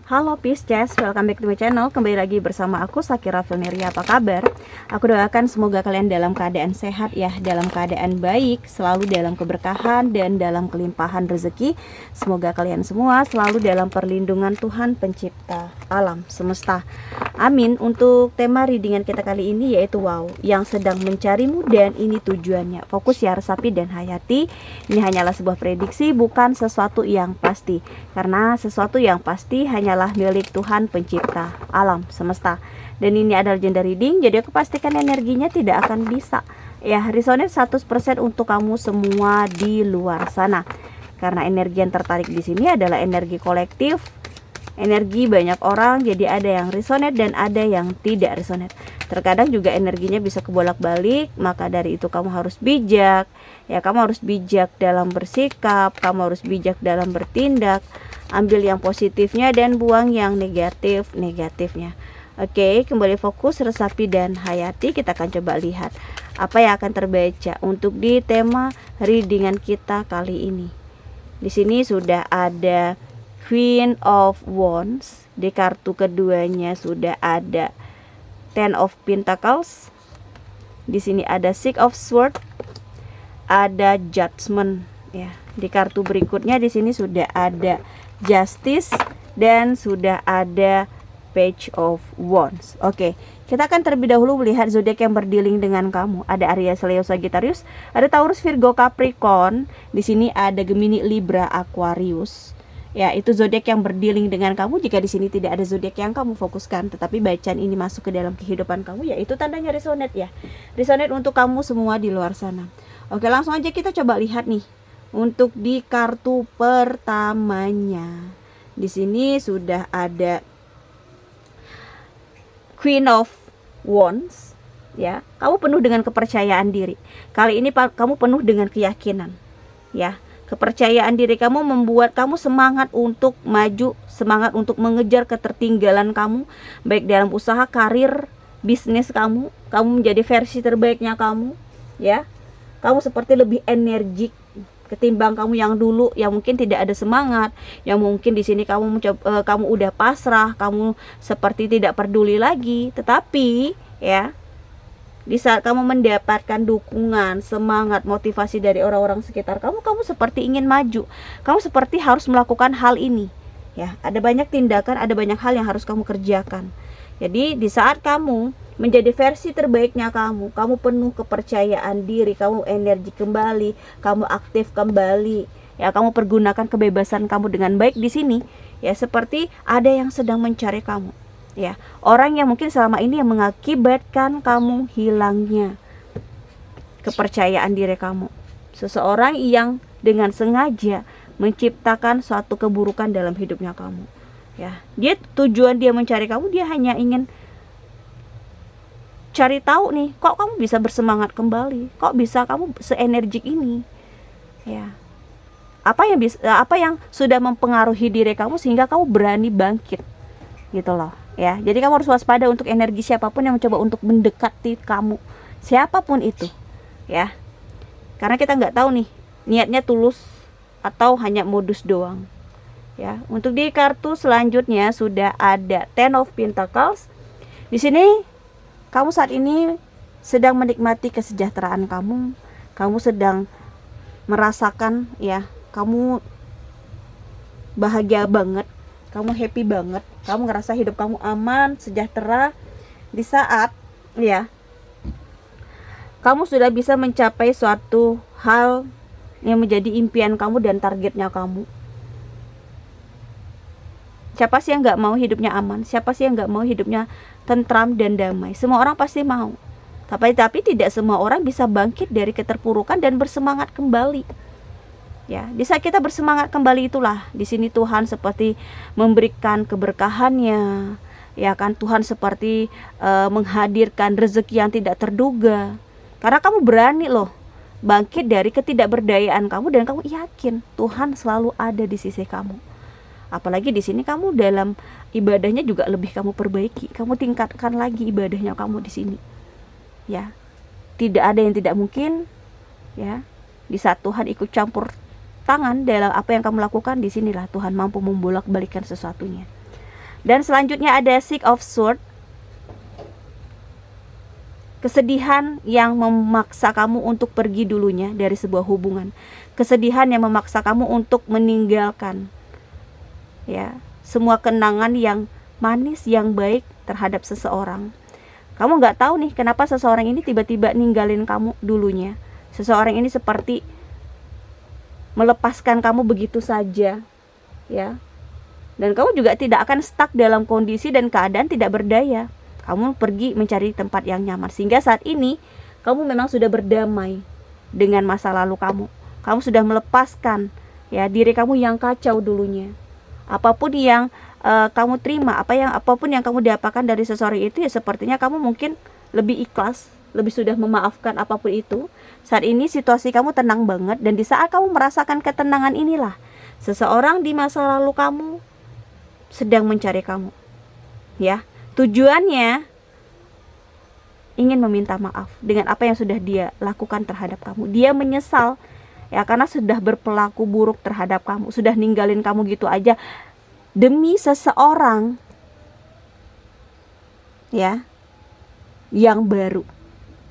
Halo Pisces, welcome back to my channel. Kembali lagi bersama aku Sakira Filneria. Apa kabar? Aku doakan semoga kalian dalam keadaan sehat ya, dalam keadaan baik, selalu dalam keberkahan dan dalam kelimpahan rezeki. Semoga kalian semua selalu dalam perlindungan Tuhan pencipta alam semesta. Amin. Untuk tema readingan kita kali ini yaitu wow, yang sedang mencarimu dan ini tujuannya. Fokus ya Resapi dan Hayati. Ini hanyalah sebuah prediksi, bukan sesuatu yang pasti. Karena sesuatu yang pasti hanya milik Tuhan pencipta alam semesta. Dan ini adalah gender reading, jadi aku pastikan energinya tidak akan bisa ya resonate 100% untuk kamu semua di luar sana. Karena energi yang tertarik di sini adalah energi kolektif, energi banyak orang, jadi ada yang resonate dan ada yang tidak resonate. Terkadang juga energinya bisa kebolak-balik, maka dari itu kamu harus bijak. Ya, kamu harus bijak dalam bersikap, kamu harus bijak dalam bertindak. Ambil yang positifnya dan buang yang negatifnya. Oke, kembali fokus Resapi dan Hayati. Kita akan coba lihat apa yang akan terbaca untuk di tema readingan kita kali ini. Di sini sudah ada Queen of Wands, di kartu keduanya sudah ada Ten of Pentacles. Di sini ada Six of Swords, ada Judgment ya. Di kartu berikutnya di sini sudah ada Justice dan sudah ada Page of Wands. Oke, kita akan terlebih dahulu melihat zodiak yang berdealing dengan kamu. Ada Aries, Leo, Sagittarius, ada Taurus, Virgo, Capricorn. Di sini ada Gemini, Libra, Aquarius. Ya, itu zodiak yang berdealing dengan kamu. Jika di sini tidak ada zodiak yang kamu fokuskan, tetapi bacaan ini masuk ke dalam kehidupan kamu, ya itu tandanya resonate ya. Resonate untuk kamu semua di luar sana. Oke, langsung aja kita coba lihat nih. Untuk di kartu pertamanya, di sini sudah ada Queen of Wands ya. Kamu penuh dengan kepercayaan diri. Kali ini kamu penuh dengan keyakinan ya. Kepercayaan diri kamu membuat kamu semangat untuk maju, semangat untuk mengejar ketertinggalan kamu, baik dalam usaha, karir, bisnis kamu menjadi versi terbaiknya kamu ya. Kamu seperti lebih energik ketimbang kamu yang dulu, yang mungkin tidak ada semangat, yang mungkin di sini kamu udah pasrah, kamu seperti tidak peduli lagi. Tetapi ya, di saat kamu mendapatkan dukungan, semangat, motivasi dari orang-orang sekitar kamu seperti ingin maju. Kamu seperti harus melakukan hal ini ya. Ada banyak tindakan, ada banyak hal yang harus kamu kerjakan. Jadi di saat kamu menjadi versi terbaiknya kamu penuh kepercayaan diri, kamu energi kembali, kamu aktif kembali ya, kamu pergunakan kebebasan kamu dengan baik di sini ya. Seperti ada yang sedang mencari kamu ya, orang yang mungkin selama ini yang mengakibatkan kamu hilangnya kepercayaan diri kamu. Seseorang yang dengan sengaja menciptakan suatu keburukan dalam hidupnya kamu ya. Tujuan dia mencari kamu, dia hanya ingin cari tahu nih, kok kamu bisa bersemangat kembali, kok bisa kamu seenergik ini ya. Apa yang sudah mempengaruhi diri kamu sehingga kamu berani bangkit gitu loh ya. Jadi kamu harus waspada untuk energi siapapun yang mencoba untuk mendekati kamu, siapapun itu ya. Karena kita nggak tahu nih niatnya tulus atau hanya modus doang ya. Untuk di kartu selanjutnya sudah ada Ten of Pentacles. Di sini kamu saat ini sedang menikmati kesejahteraan kamu sedang merasakan ya, kamu bahagia banget, kamu happy banget, kamu ngerasa hidup kamu aman, sejahtera. Di saat ya, kamu sudah bisa mencapai suatu hal yang menjadi impian kamu dan targetnya kamu. Siapa sih yang gak mau hidupnya aman? Siapa sih yang gak mau hidupnya tentram dan damai? Semua orang pasti mau. Tapi tidak semua orang bisa bangkit dari keterpurukan dan bersemangat kembali. Ya, di saat kita bersemangat kembali itulah di sini Tuhan seperti memberikan keberkahannya. Ya kan, Tuhan seperti menghadirkan rezeki yang tidak terduga. Karena kamu berani loh bangkit dari ketidakberdayaan kamu dan kamu yakin Tuhan selalu ada di sisi kamu. Apalagi di sini kamu dalam ibadahnya juga lebih kamu perbaiki, kamu tingkatkan lagi ibadahnya kamu di sini. Ya, tidak ada yang tidak mungkin. Ya, di saat Tuhan ikut campur tangan dalam apa yang kamu lakukan, di sinilah Tuhan mampu membolak-balikan sesuatunya. Dan selanjutnya ada Six of Swords. Kesedihan yang memaksa kamu untuk pergi dulunya dari sebuah hubungan. Kesedihan yang memaksa kamu untuk meninggalkan, ya, semua kenangan yang manis, yang baik terhadap seseorang. Kamu nggak tahu nih kenapa seseorang ini tiba-tiba ninggalin kamu dulunya. Seseorang ini seperti melepaskan kamu begitu saja, ya. Dan kamu juga tidak akan stuck dalam kondisi dan keadaan tidak berdaya. Kamu pergi mencari tempat yang nyaman. Sehingga saat ini kamu memang sudah berdamai dengan masa lalu kamu. Kamu sudah melepaskan, ya, diri kamu yang kacau dulunya. Apapun yang kamu terima, apapun yang kamu dapatkan dari seseorang itu, ya sepertinya kamu mungkin lebih ikhlas, lebih sudah memaafkan apapun itu. Saat ini situasi kamu tenang banget, dan di saat kamu merasakan ketenangan inilah seseorang di masa lalu kamu sedang mencari kamu, ya. Tujuannya ingin meminta maaf dengan apa yang sudah dia lakukan terhadap kamu. Dia menyesal, ya, karena sudah berperilaku buruk terhadap kamu, sudah ninggalin kamu gitu aja demi seseorang, ya, yang baru,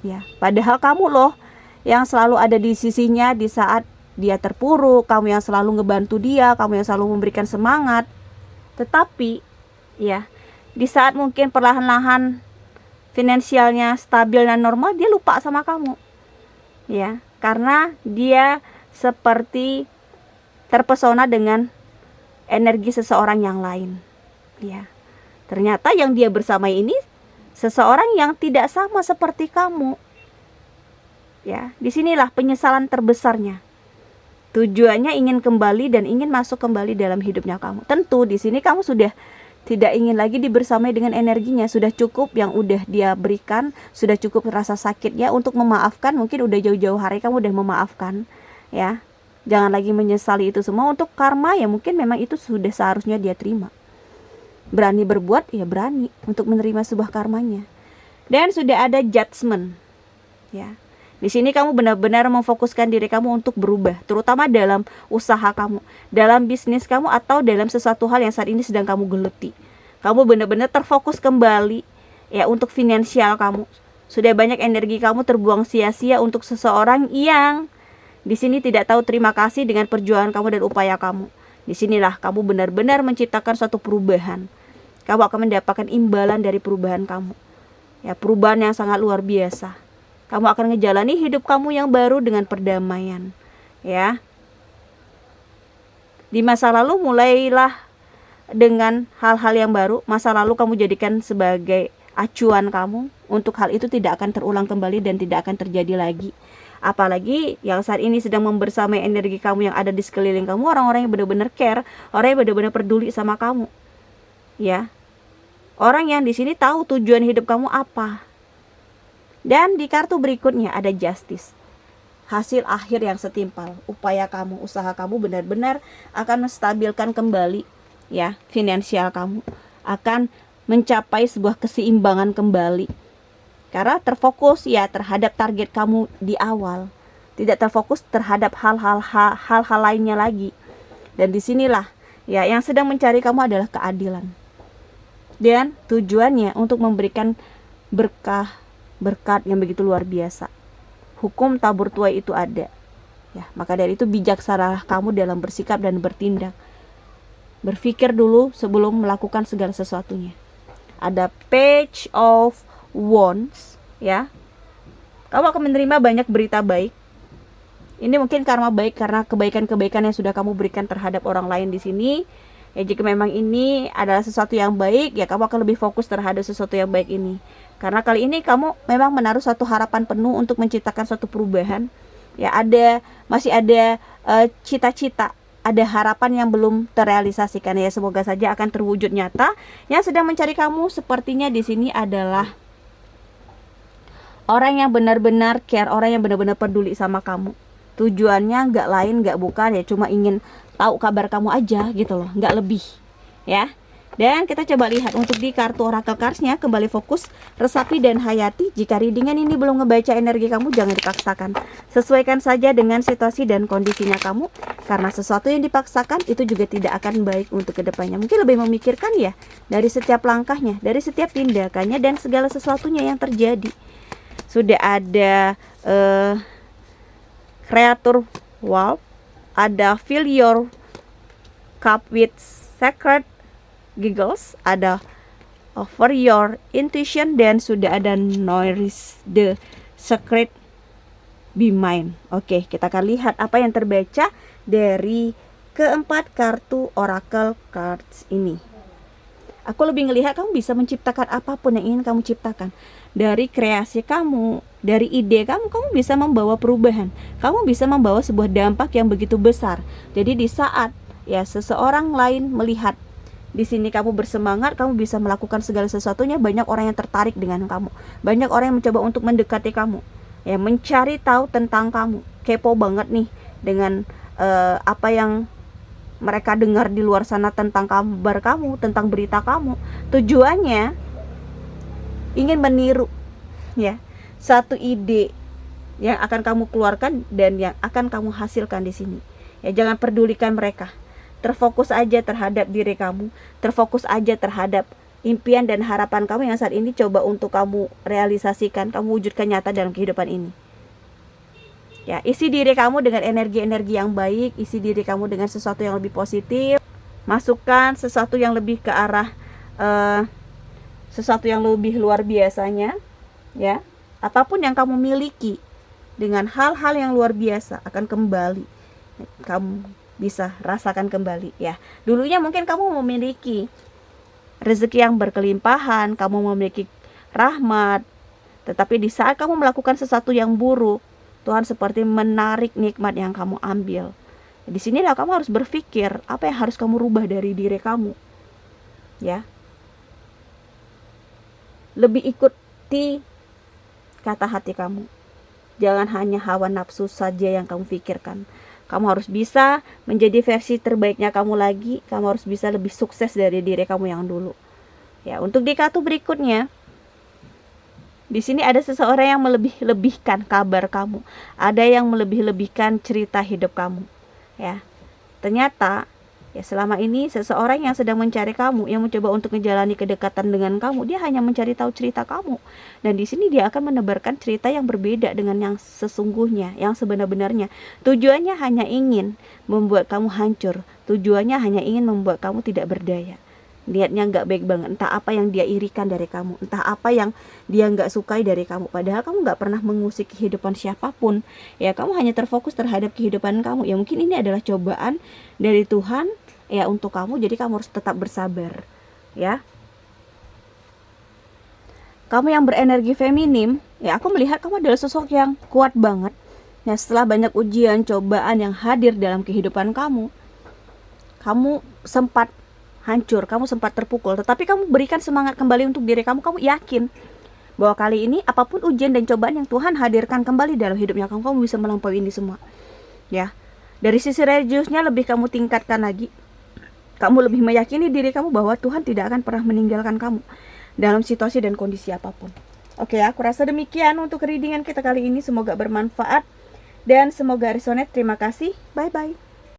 ya. Padahal kamu loh yang selalu ada di sisinya di saat dia terpuruk, kamu yang selalu ngebantu dia, kamu yang selalu memberikan semangat. Tetapi, ya, di saat mungkin perlahan-lahan finansialnya stabil dan normal, dia lupa sama kamu, ya, karena dia seperti terpesona dengan energi seseorang yang lain, ya. Ternyata yang dia bersama ini seseorang yang tidak sama seperti kamu, ya. Disinilah penyesalan terbesarnya. Tujuannya ingin kembali dan ingin masuk kembali dalam hidupnya kamu. Tentu di sini kamu sudah tidak ingin lagi dibersamai dengan energinya. Sudah cukup yang udah dia berikan, sudah cukup rasa sakitnya untuk memaafkan. Mungkin udah jauh-jauh hari kamu udah memaafkan, ya. Jangan lagi menyesali itu semua. Untuk karma, ya mungkin memang itu sudah seharusnya dia terima. Berani berbuat, ya berani untuk menerima sebuah karmanya. Dan sudah ada judgment, ya. Di sini kamu benar-benar memfokuskan diri kamu untuk berubah, terutama dalam usaha kamu, dalam bisnis kamu, atau dalam sesuatu hal yang saat ini sedang kamu geluti. Kamu benar-benar terfokus kembali, ya, untuk finansial kamu. Sudah banyak energi kamu terbuang sia-sia untuk seseorang yang di sini tidak tahu terima kasih dengan perjuangan kamu dan upaya kamu. Disinilah kamu benar-benar menciptakan suatu perubahan. Kamu akan mendapatkan imbalan dari perubahan kamu, ya, perubahan yang sangat luar biasa. Kamu akan ngejalani hidup kamu yang baru dengan perdamaian, ya. Di masa lalu mulailah dengan hal-hal yang baru. Masa lalu kamu jadikan sebagai acuan kamu. Untuk hal itu tidak akan terulang kembali dan tidak akan terjadi lagi. Apalagi yang saat ini sedang membersamai energi kamu yang ada di sekeliling kamu, orang-orang yang benar-benar care, orang yang benar-benar peduli sama kamu, ya. Orang yang di sini tahu tujuan hidup kamu apa. Dan di kartu berikutnya ada justice. Hasil akhir yang setimpal. Upaya kamu, usaha kamu benar-benar akan menstabilkan kembali, ya, finansial kamu. Akan mencapai sebuah keseimbangan kembali. Karena terfokus, ya, terhadap target kamu di awal. Tidak terfokus terhadap hal-hal lainnya lagi. Dan disinilah, ya, yang sedang mencari kamu adalah keadilan. Dan tujuannya untuk memberikan berkat yang begitu luar biasa. Hukum tabur tuai itu ada, ya. Maka dari itu bijaksanalah kamu dalam bersikap dan bertindak. Berpikir dulu sebelum melakukan segala sesuatunya. Ada Page of Wands, ya. Kamu akan menerima banyak berita baik. Ini mungkin karma baik karena kebaikan-kebaikan yang sudah kamu berikan terhadap orang lain di sini. Ya, jika memang ini adalah sesuatu yang baik, ya kamu akan lebih fokus terhadap sesuatu yang baik ini. Karena kali ini kamu memang menaruh suatu harapan penuh untuk menciptakan suatu perubahan. Ya, masih ada cita-cita, ada harapan yang belum terrealisasikan, ya. Semoga saja akan terwujud nyata. Yang sedang mencari kamu sepertinya di sini adalah orang yang benar-benar care, orang yang benar-benar peduli sama kamu. Tujuannya nggak lain nggak bukan, ya cuma ingin tahu kabar kamu aja gitu loh, nggak lebih, ya. Dan kita coba lihat untuk di kartu Oracle Cards-nya, kembali fokus, resapi dan hayati. Jika readingan ini belum ngebaca energi kamu, jangan dipaksakan. Sesuaikan saja dengan situasi dan kondisinya kamu, karena sesuatu yang dipaksakan itu juga tidak akan baik untuk kedepannya. Mungkin lebih memikirkan ya, dari setiap langkahnya, dari setiap tindakannya, dan segala sesuatunya yang terjadi. Sudah ada Creator Wow, ada Fill Your Cup with Sacred Giggles, ada Over Your Intuition, dan sudah ada Nourish the Secret Be Mine. Oke, kita akan lihat apa yang terbaca dari keempat kartu Oracle Cards ini. Aku lebih ngelihat kamu bisa menciptakan apapun yang ingin kamu ciptakan. Dari kreasi kamu, dari ide kamu, kamu bisa membawa perubahan. Kamu bisa membawa sebuah dampak yang begitu besar. Jadi di saat ya seseorang lain melihat di sini kamu bersemangat, kamu bisa melakukan segala sesuatunya, banyak orang yang tertarik dengan kamu. Banyak orang yang mencoba untuk mendekati kamu, ya, mencari tahu tentang kamu. Kepo banget nih dengan apa yang mereka dengar di luar sana tentang kabar kamu, tentang berita kamu. Tujuannya ingin meniru ya satu ide yang akan kamu keluarkan dan yang akan kamu hasilkan di sini. Ya, jangan pedulikan mereka. Terfokus aja terhadap diri kamu, terfokus aja terhadap impian dan harapan kamu yang saat ini coba untuk kamu realisasikan, kamu wujudkan nyata dalam kehidupan ini. Ya, isi diri kamu dengan energi-energi yang baik, isi diri kamu dengan sesuatu yang lebih positif, masukkan sesuatu yang lebih ke arah sesuatu yang lebih luar biasanya, ya. Apapun yang kamu miliki dengan hal-hal yang luar biasa akan kembali. Kamu bisa rasakan kembali ya. Dulunya mungkin kamu memiliki rezeki yang berkelimpahan, kamu memiliki rahmat, tetapi di saat kamu melakukan sesuatu yang buruk, Tuhan seperti menarik nikmat yang kamu ambil. Di sinilah kamu harus berpikir apa yang harus kamu rubah dari diri kamu. Ya. Lebih ikuti kata hati kamu. Jangan hanya hawa nafsu saja yang kamu pikirkan. Kamu harus bisa menjadi versi terbaiknya kamu lagi. Kamu harus bisa lebih sukses dari diri kamu yang dulu. Ya, untuk di kartu berikutnya, di sini ada seseorang yang melebih-lebihkan kabar kamu. Ada yang melebih-lebihkan cerita hidup kamu. Ya, ternyata ya selama ini seseorang yang sedang mencari kamu, yang mencoba untuk menjalani kedekatan dengan kamu, dia hanya mencari tahu cerita kamu. Dan di sini dia akan menebarkan cerita yang berbeda dengan yang sesungguhnya, yang sebenar-benarnya. Tujuannya hanya ingin membuat kamu hancur. Tujuannya hanya ingin membuat kamu tidak berdaya. Niatnya nggak baik banget. Entah apa yang dia irikan dari kamu, entah apa yang dia nggak sukai dari kamu. Padahal kamu nggak pernah mengusik kehidupan siapapun. Ya, kamu hanya terfokus terhadap kehidupan kamu. Ya, mungkin ini adalah cobaan dari Tuhan ya untuk kamu. Jadi kamu harus tetap bersabar. Ya. Kamu yang berenergi feminim, ya aku melihat kamu adalah sosok yang kuat banget. Ya, setelah banyak ujian, cobaan yang hadir dalam kehidupan kamu, kamu sempat hancur, kamu sempat terpukul, tetapi kamu berikan semangat kembali untuk diri kamu. Kamu yakin bahwa kali ini apapun ujian dan cobaan yang Tuhan hadirkan kembali dalam hidupnya kamu, kamu bisa melampaui ini semua. Ya, dari sisi religiusnya lebih kamu tingkatkan lagi. Kamu lebih meyakini diri kamu bahwa Tuhan tidak akan pernah meninggalkan kamu dalam situasi dan kondisi apapun. Oke, aku rasa demikian untuk readingan kita kali ini. Semoga bermanfaat dan semoga resonate. Terima kasih. Bye-bye.